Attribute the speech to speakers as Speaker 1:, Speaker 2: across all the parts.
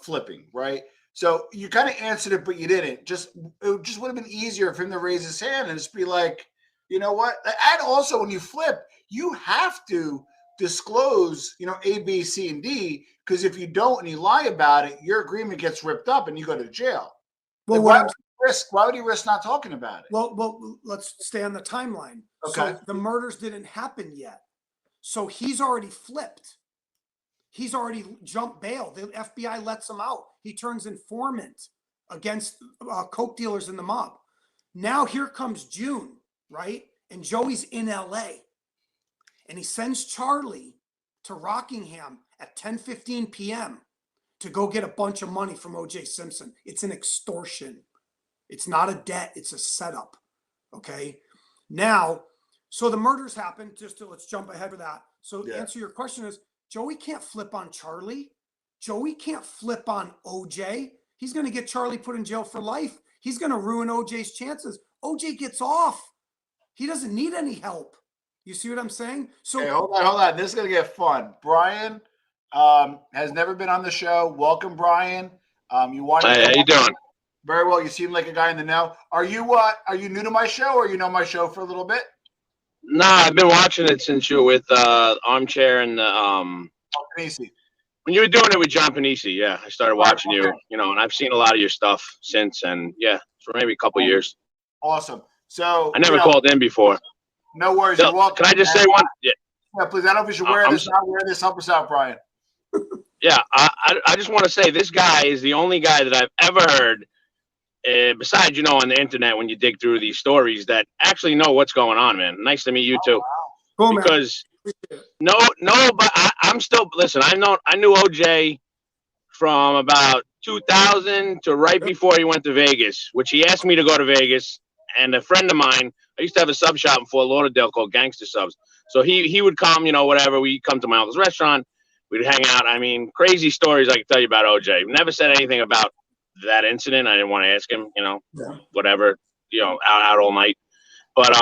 Speaker 1: flipping, right? So you kind of answered it, but you didn't. It just would have been easier for him to raise his hand and just be like, you know what? And also, when you flip, you have to disclose, A, B, C, and D, because if you don't and you lie about it, your agreement gets ripped up and you go to jail. Well, why would he risk not talking about it?
Speaker 2: Well, let's stay on the timeline.
Speaker 1: Okay.
Speaker 2: So the murders didn't happen yet. So he's already flipped. He's already jumped bail. The FBI lets him out. He turns informant against coke dealers in the mob. Now here comes June, right? And Joey's in LA. And he sends Charlie to Rockingham at 10:15 p.m. to go get a bunch of money from O.J. Simpson. It's an extortion. It's not a debt. It's a setup. Okay. Now, so the murders happen. Let's jump ahead of that. So the answer to your question is, Joey can't flip on Charlie. Joey can't flip on OJ. He's going to get Charlie put in jail for life. He's going to ruin OJ's chances. OJ gets off. He doesn't need any help. You see what I'm saying? So
Speaker 1: hey, hold on. This is going to get fun. Brian has never been on the show. Welcome, Brian. You want?
Speaker 3: Hey, how you doing?
Speaker 1: Very well. You seem like a guy in the know. Are you new to my show, or you know my show for a little bit?
Speaker 3: Nah, I've been watching it since you were with Armchair and
Speaker 1: Panisi.
Speaker 3: When you were doing it with John Panisi, yeah, I started watching you, and I've seen a lot of your stuff since, and yeah, for maybe a couple of years.
Speaker 1: Awesome. So
Speaker 3: I never called in before.
Speaker 1: No worries.
Speaker 3: So, can I just say one?
Speaker 1: Yeah, please. I don't know if you should wear this. Not wear this. Help us out, Brian.
Speaker 3: Yeah, I just want to say this guy is the only guy that I've ever heard, besides, on the internet when you dig through these stories, that actually know what's going on, man. Nice to meet you too.
Speaker 2: Wow. Cool,
Speaker 3: because but I'm still, listen, I knew OJ from about 2000 to right before he went to Vegas, which he asked me to go to Vegas. And a friend of mine, I used to have a sub shop in Fort Lauderdale called Gangster Subs. So he would come, whatever. We'd come to my uncle's restaurant. We'd hang out. I mean, crazy stories I could tell you about OJ. Never said anything about that incident. I didn't want to ask him, whatever, out all night. But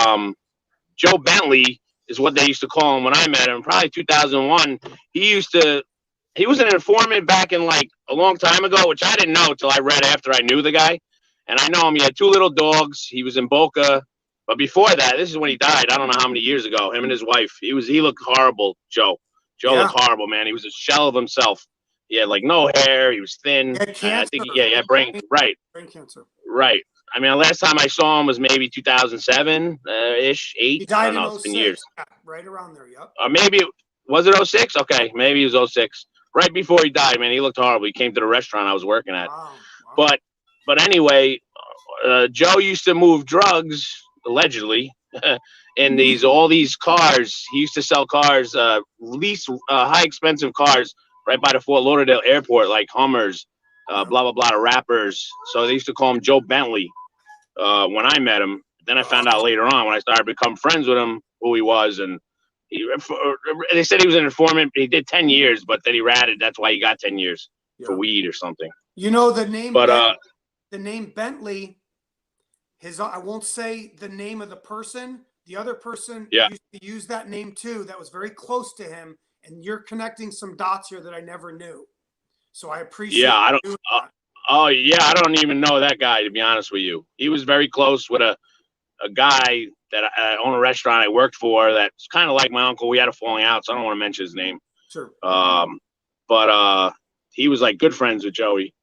Speaker 3: Joe Bentley is what they used to call him when I met him, probably 2001. He was an informant back in like a long time ago, which I didn't know until I read after I knew the guy. And I know him. He had 2 little dogs. He was in Boca. But before that, this is when he died. I don't know how many years ago. Him and his wife. He looked horrible, Joe. Joe looked horrible, man. He was a shell of himself. He had like no hair. He was thin. I think he had brain
Speaker 2: cancer.
Speaker 3: Right. I mean, the last time I saw him was maybe 2007 ish, 8.
Speaker 2: He died
Speaker 3: in 06.
Speaker 2: It's been years. Yeah, right around there. Yep.
Speaker 3: Maybe was it 06? Okay, maybe it was 06. Right before he died, man. He looked horrible. He came to the restaurant I was working at.
Speaker 2: Wow.
Speaker 3: But anyway, Joe used to move drugs allegedly in all these cars. He used to sell cars, lease high expensive cars right by the Fort Lauderdale airport, like Hummers, blah blah blah, to rappers. So they used to call him Joe Bentley when I met him. Then I found out later on when I started to become friends with him who he was, and they said he was an informant. He did 10 years, but then he ratted. That's why he got 10 years for weed or something.
Speaker 2: The name,
Speaker 3: but
Speaker 2: the name Bentley. I won't say the name of the person. The other person used to use that name too. That was very close to him, and you're connecting some dots here that I never knew. So I appreciate.
Speaker 3: Yeah, I don't. I don't even know that guy, to be honest with you. He was very close with a guy that I own a restaurant I worked for. That's kind of like my uncle. We had a falling out, so I don't want to mention his name.
Speaker 2: Sure.
Speaker 3: But he was like good friends with Joey.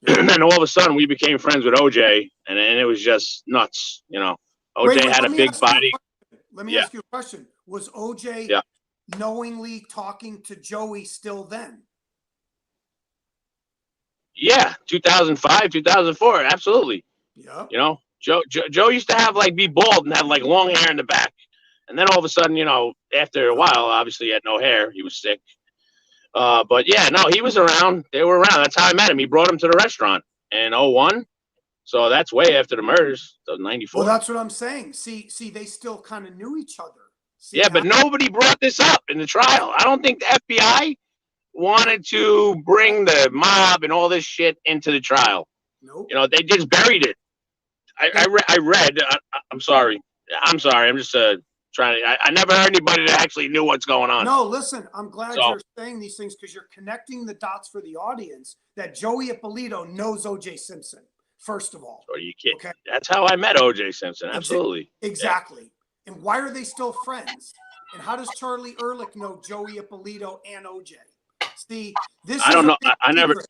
Speaker 3: And then all of a sudden we became friends with OJ, and it was just nuts, OJ had a big body.
Speaker 2: Let me ask you a question. Was OJ knowingly talking to Joey still then?
Speaker 3: Yeah, 2005, 2004, absolutely.
Speaker 2: Yeah.
Speaker 3: Joe used to have be bald and have long hair in the back. And then all of a sudden, after a while, obviously he had no hair. He was sick. But yeah, no, he was around. They were around. That's how I met him. He brought him to the restaurant in 01. So that's way after the murders. So 94.
Speaker 2: Well, that's what I'm saying. See, they still kind of knew each other.
Speaker 3: But nobody brought this up in the trial. I don't think the FBI wanted to bring the mob and all this shit into the trial.
Speaker 2: Nope.
Speaker 3: They just buried it. I read. I'm sorry. I'm just I never heard anybody that actually knew what's going on.
Speaker 2: No, listen, I'm glad
Speaker 3: So-
Speaker 2: you're saying these things because you're connecting the dots for the audience that Joey Ippolito knows O.J. Simpson, first of all.
Speaker 3: Or you can't.
Speaker 2: Okay.
Speaker 3: That's how I met O.J. Simpson. Absolutely.
Speaker 2: Exactly. And why are they still friends? And how does Charlie Ehrlich know Joey Ippolito and O.J.? See, this
Speaker 3: I don't
Speaker 2: is a
Speaker 3: know.
Speaker 2: big
Speaker 3: I never.
Speaker 2: secret.